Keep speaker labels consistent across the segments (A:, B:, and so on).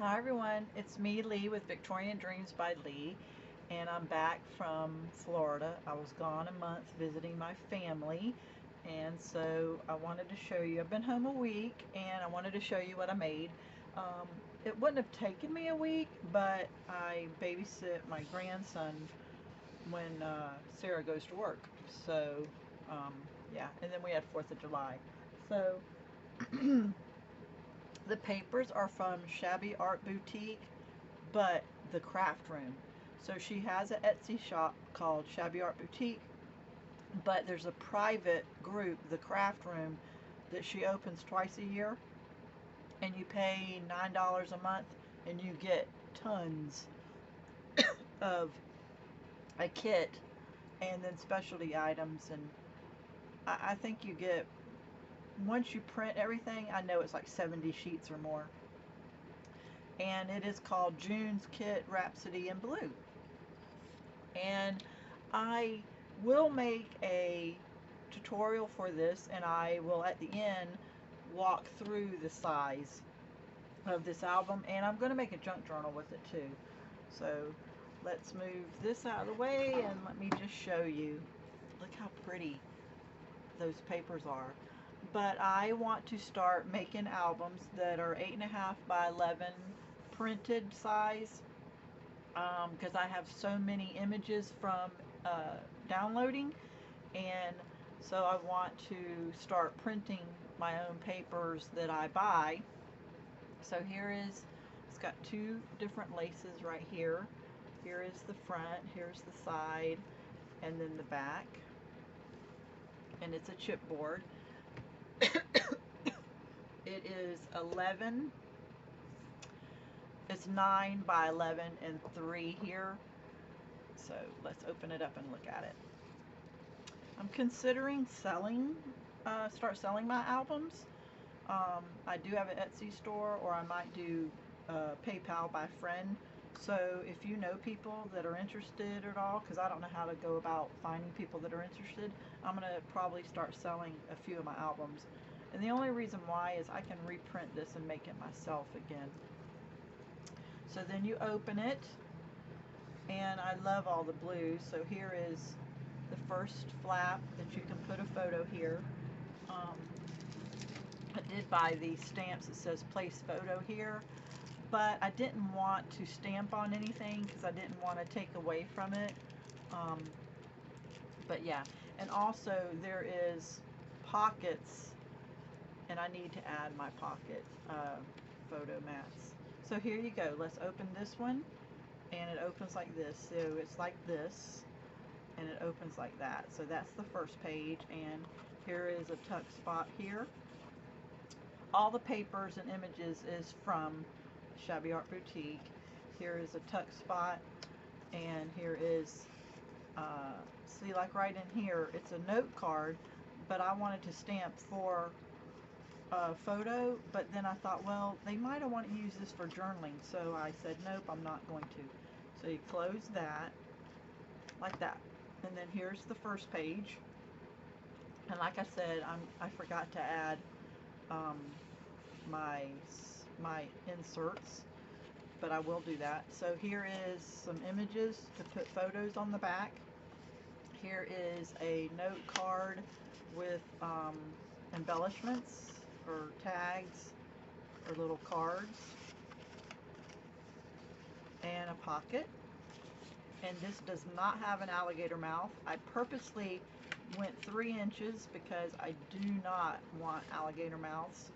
A: Hi everyone, it's me, Leigh, with Victorian Dreams by Leigh, and I'm back from Florida. I was gone a month visiting my family, and so I wanted to show you. I've been home a week, and I wanted to show you what I made. Um, it wouldn't have taken me a week, but I babysit my grandson when Sarah goes to work. So, yeah, and then we had 4th of July. So, the papers are from Shabby Art Boutique, but the craft room. So she has an Etsy shop called Shabby Art Boutique, but there's a private group, the craft room, that she opens twice a year, and you pay $9 a month, and you get tons of a kit, and then specialty items, and I think you get, once you print everything, I know it's like 70 sheets or more, and it is called June's Kit Rhapsody in Blue. And I will make a tutorial for this, and I will at the end walk through the size of this album, and I'm going to make a junk journal with it too. So let's move this out of the way and let me just show you. Look how pretty those papers are. But I want to start making albums that are 8.5 by 11 printed size, because I have so many images from downloading, and so I want to start printing my own papers that I buy. So here is, it's got two different laces right here. Here is the front, here's the side, and then the back, and it's a chipboard. It is 11, it's 9 by 11 and 3 here. So let's open it up and look at it. I'm considering start selling my albums. I do have an Etsy store, or I might do PayPal by friend. So if you know people that are interested at all, because I don't know how to go about finding people that are interested, I'm going to probably start selling a few of my albums. And the only reason why is I can reprint this and make it myself again. So then you open it, and I love all the blues. So here is the first flap that you can put a photo here. I did buy these stamps that says place photo here, but I didn't want to stamp on anything because I didn't want to take away from it. But yeah, and also there is pockets, and I need to add my pocket photo mats. So here you go. Let's open this one, and it opens like this. So it's like this, and it opens like that. So that's the first page, and here is a tuck spot here. All the papers and images is from Shabby Art Boutique. Here is a tuck spot, and here is, see, like right in here, it's a note card, but I wanted to stamp for a photo, but then I thought, well, they might have wanted to use this for journaling, so I said, nope, I'm not going to. So you close that, like that. And then here's the first page. And like I said, I forgot to add my inserts, but I will do that. So here is some images to put photos on the back. Here is a note card with embellishments or tags or little cards, and a pocket. And this does not have an alligator mouth. I purposely went 3 inches because I do not want alligator mouths.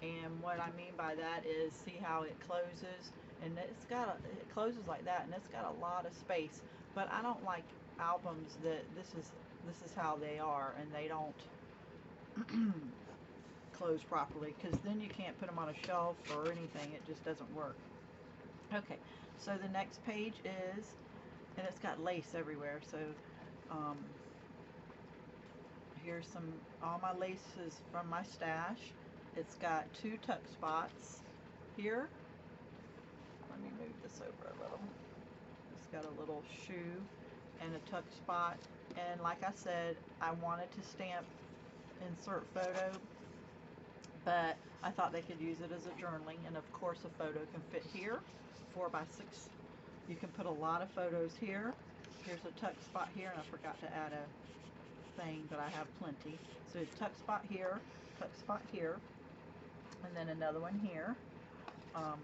A: And what I mean by that is, see how it closes, and it closes like that, and it's got a lot of space. But I don't like albums that this is how they are, and they don't close properly, because then you can't put them on a shelf or anything. It just doesn't work. Okay, so the next page is, and it's got lace everywhere. So here's all my laces from my stash. It's got 2 tuck spots here. Let me move this over a little. It's got a little shoe and a tuck spot. And like I said, I wanted to stamp insert photo, but I thought they could use it as a journaling, and of course a photo can fit here, 4 by 6. You can put a lot of photos here. Here's a tuck spot here, and I forgot to add a thing, but I have plenty. So a tuck spot here, and then another one here um,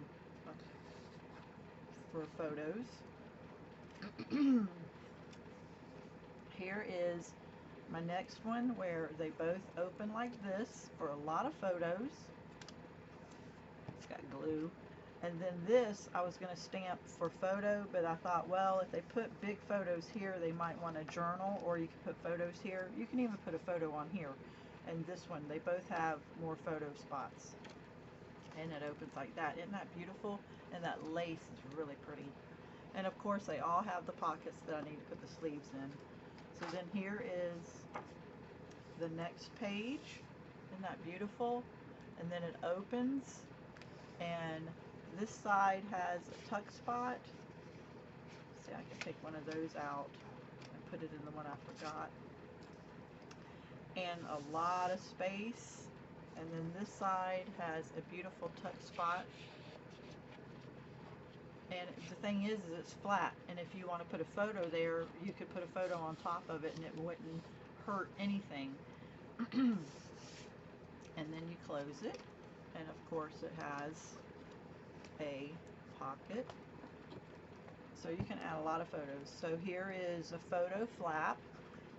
A: for photos. Here is my next one where they both open like this for a lot of photos. It's got glue. And then this I was going to stamp for photo, but I thought, well, if they put big photos here, they might want a journal, or you can put photos here. You can even put a photo on here. And this one, they both have more photo spots. And it opens like that. Isn't that beautiful? And that lace is really pretty. And of course, they all have the pockets that I need to put the sleeves in. So then here is the next page. Isn't that beautiful? And then it opens, and this side has a tuck spot. See, I can take one of those out and put it in the one I forgot. And a lot of space. And then this side has a beautiful tuck spot. And the thing is it's flat, and if you want to put a photo there, you could put a photo on top of it and it wouldn't hurt anything. And then you close it, and of course it has a pocket, so you can add a lot of photos. So here is a photo flap,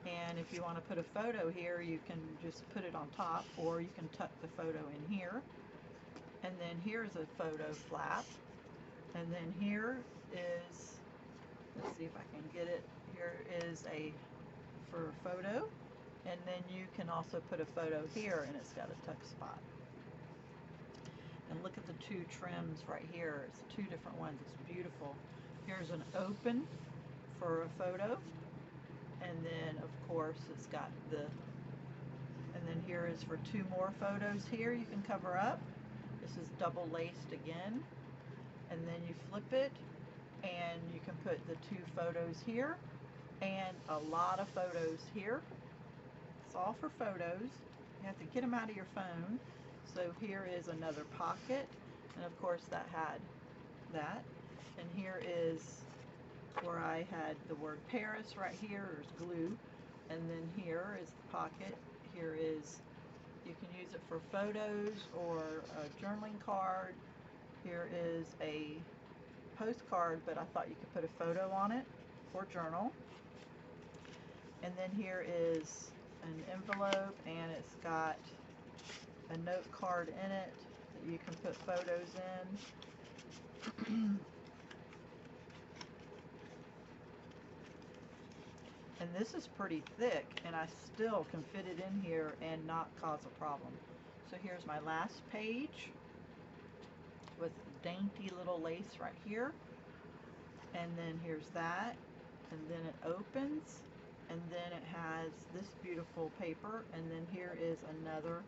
A: and if you want to put a photo here, you can just put it on top, or you can tuck the photo in here. And then here's a photo flap. And then here is, let's see if I can get it, here is a for photo, and then you can also put a photo here, and it's got a tuck spot. And look at the two trims right here, it's 2 different ones, it's beautiful. Here's an open for a photo, and then of course it's got the, and then here is for 2 more photos here you can cover up. This is double laced again. And then you flip it, and you can put the 2 photos here, and a lot of photos here. It's all for photos. You have to get them out of your phone. So here is another pocket, and of course that had that. And here is where I had the word Paris right here. There's glue. And then here is the pocket. Here is, you can use it for photos or a journaling card. Here is a postcard, but I thought you could put a photo on it or journal. And then here is an envelope, and it's got a note card in it that you can put photos in. And this is pretty thick, and I still can fit it in here and not cause a problem. So here's my last page with dainty little lace right here, and then here's that, and then it opens, and then it has this beautiful paper, and then here is another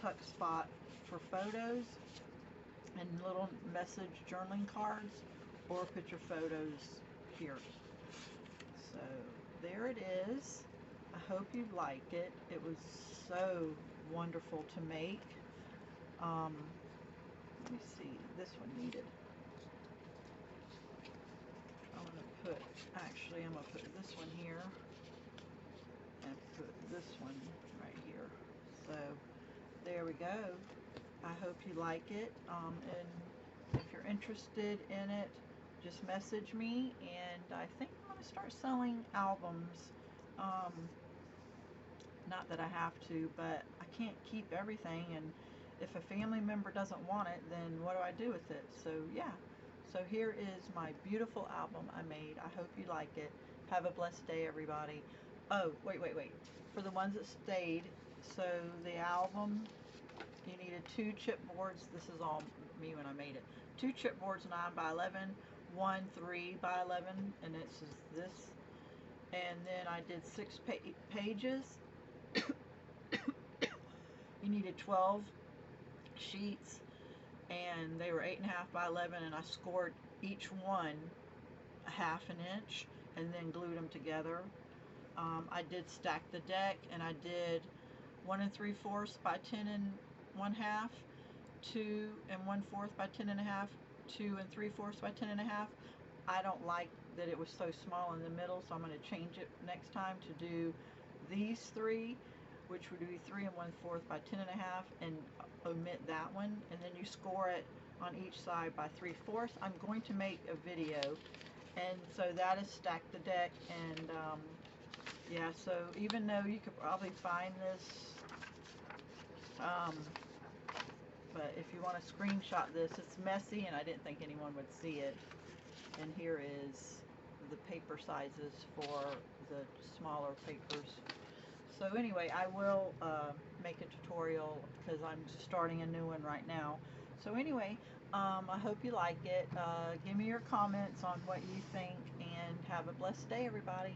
A: tuck spot for photos and little message journaling cards, or put your photos here. So there it is. I hope you like it. It was so wonderful to make. Let me see, this one needed. I'm going to put, actually I'm going to put this one here and put this one right here. So there we go. I hope you like it, and if you're interested in it, just message me, and I think I'm going to start selling albums. Not that I have to, but I can't keep everything, and if a family member doesn't want it, then what do I do with it? So yeah, so here is my beautiful album I made. I hope you like it. Have a blessed day, everybody. Oh, wait. For the ones that stayed, so the album, you needed 2 chipboards. This is all me when I made it. 2 chipboards 9 by 11, 1 3 by 11, and it's just this. And then I did 6 pages. You needed 12 sheets, and they were 8.5 by 11, and I scored each one a 1/2 inch and then glued them together. I did stack the deck, and I did 1 3/4 by 10 1/2, 2 1/4 by 10.5, 2 3/4 by 10.5. I don't like that it was so small in the middle, so I'm going to change it next time to do these 3, which would be 3 1/4 by 10.5, and omit that one, and then you score it on each side by 3/4. I'm going to make a video, and so that is Stack the Deck, and yeah, so even though you could probably find this, but if you want to screenshot this, it's messy and I didn't think anyone would see it. And here is the paper sizes for the smaller papers. So anyway, I will make a tutorial because I'm starting a new one right now. So anyway, I hope you like it. Give me your comments on what you think, and have a blessed day, everybody.